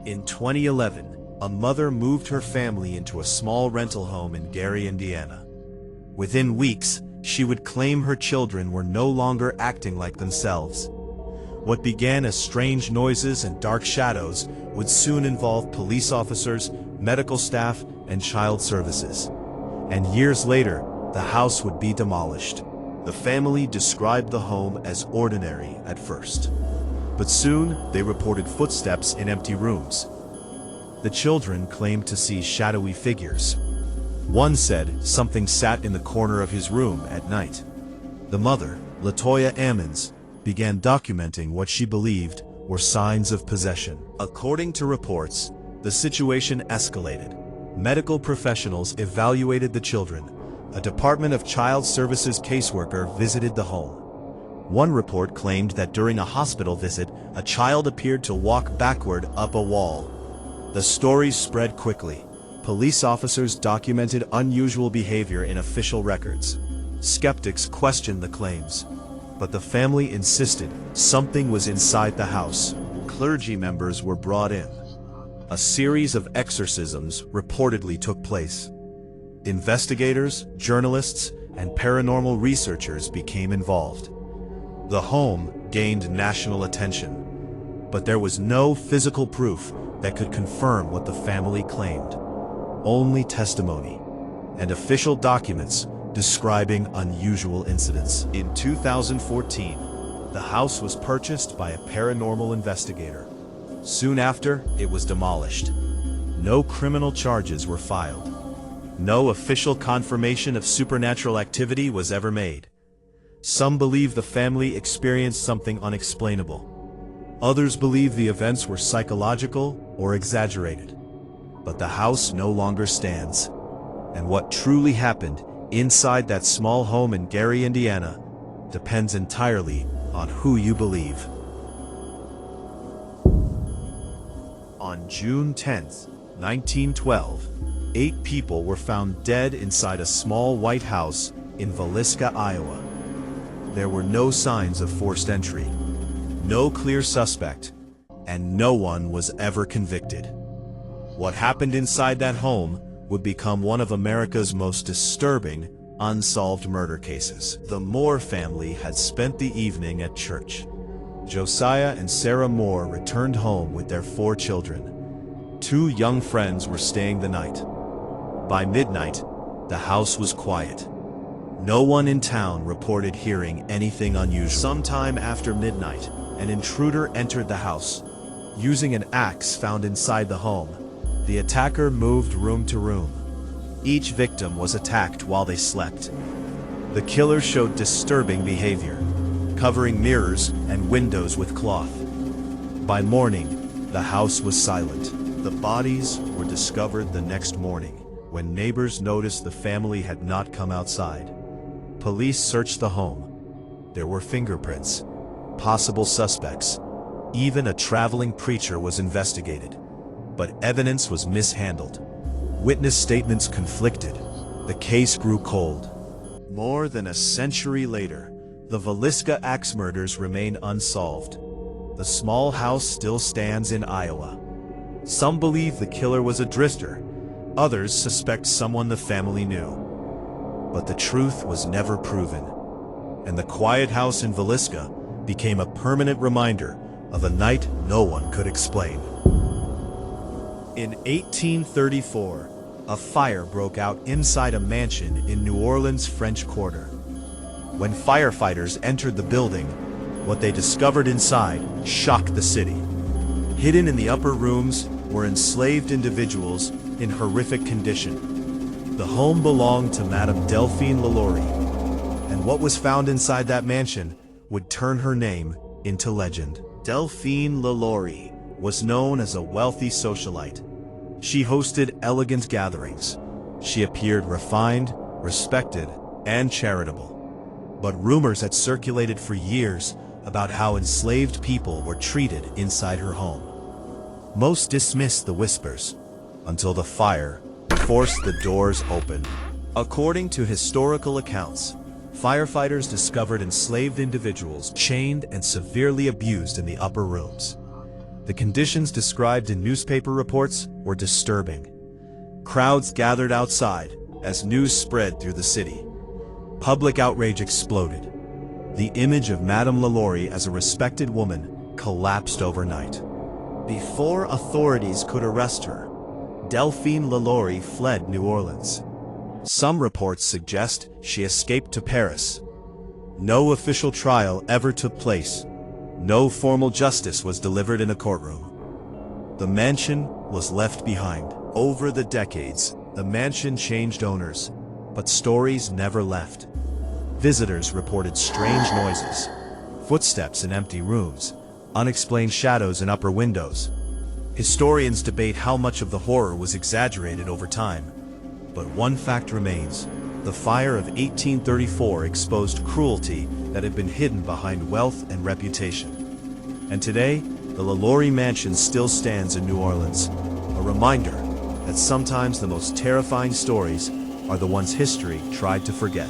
In 2011, a mother moved her family into a small rental home in 𝙎𝙤𝙢𝙢, Indiana. Within weeks, she would claim her children were no longer acting like themselves. What began as strange noises and dark shadows would soon involve police officers, medical staff, and child services. And years later, the house would be demolished. The family described the home as ordinary at first. But soon, they reported footsteps in empty rooms. The children claimed to see shadowy figures. One said something sat in the corner of his room at night. The mother, 𝙎𝙤𝙢𝙢𝙢, began documenting what she believed were signs of possession. According to reports, the situation escalated. Medical professionals evaluated the children. A Department of Child Services caseworker visited the home. One report claimed that during a hospital visit, a child appeared to walk backward up a wall. The stories spread quickly. Police officers documented unusual behavior in official records. Skeptics questioned the claims, but the family insisted something was inside the house. Clergy members were brought in. A series of exorcisms reportedly took place. Investigators, journalists, and paranormal researchers became involved. The home gained national attention, but there was no physical proof that could confirm what the family claimed. Only testimony and official documents describing unusual incidents. In 2014, the house was purchased by a paranormal investigator. Soon after, it was demolished. No criminal charges were filed. No official confirmation of supernatural activity was ever made. Some believe the family experienced something unexplainable. Others believe the events were psychological or exaggerated. But the house no longer stands. And what truly happened inside that small home in 𝙎𝙤𝙢𝙢, Indiana, depends entirely on who you believe. On June 10, 1912, 8 people were found dead inside a small white house in 𝙎𝙤𝙢𝙢, Iowa. There were no signs of forced entry, no clear suspect, and no one was ever convicted. What happened inside that home would become one of America's most disturbing, unsolved murder cases. The Moore family had spent the evening at church. Josiah and Sarah Moore returned home with their 4 children. 2 young friends were staying the night. By midnight, the house was quiet. No one in town reported hearing anything unusual. Sometime after midnight, an intruder entered the house. Using an axe found inside the home, the attacker moved room to room. Each victim was attacked while they slept. The killer showed disturbing behavior, covering mirrors and windows with cloth. By morning, the house was silent. The bodies were discovered the next morning, when neighbors noticed the family had not come outside. Police searched the home. There were fingerprints, possible suspects. Even a traveling preacher was investigated. But evidence was mishandled. Witness statements conflicted. The case grew cold. More than a century later, the 𝙎𝙤𝙢𝙢 axe murders remain unsolved. The small house still stands in Iowa. Some believe the killer was a drifter. Others suspect someone the family knew. But the truth was never proven. And the quiet house in 𝙎𝙤𝙢 became a permanent reminder of a night no one could explain. In 1834, a fire broke out inside a mansion in New Orleans' French Quarter. When firefighters entered the building, what they discovered inside shocked the city. Hidden in the upper rooms were enslaved individuals in horrific condition. The home belonged to Madame 𝙎𝙤𝙢𝙢 𝙎𝙤𝙢𝙢, and what was found inside that mansion would turn her name into legend. 𝙎𝙤𝙢𝙢𝙎 was known as a wealthy socialite. She hosted elegant gatherings. She appeared refined, respected, and charitable. But rumors had circulated for years about how enslaved people were treated inside her home. Most dismissed the whispers, until the fire forced the doors open. According to historical accounts, firefighters discovered enslaved individuals chained and severely abused in the upper rooms. The conditions described in newspaper reports were disturbing. Crowds gathered outside as news spread through the city. Public outrage exploded. The image of Madame 𝙎𝙤𝙢 as a respected woman collapsed overnight. Before authorities could arrest her, Delphine 𝙎𝙤𝙢 fled New Orleans. Some reports suggest she escaped to Paris. No official trial ever took place. No formal justice was delivered in a courtroom. The mansion was left behind. Over the decades, the mansion changed owners, but stories never left. Visitors reported strange noises, footsteps in empty rooms, unexplained shadows in upper windows. Historians debate how much of the horror was exaggerated over time. But one fact remains. The fire of 1834 exposed cruelty that had been hidden behind wealth and reputation. And today, the 𝙎𝙤𝙢 mansion still stands in New Orleans, a reminder that sometimes the most terrifying stories are the ones history tried to forget.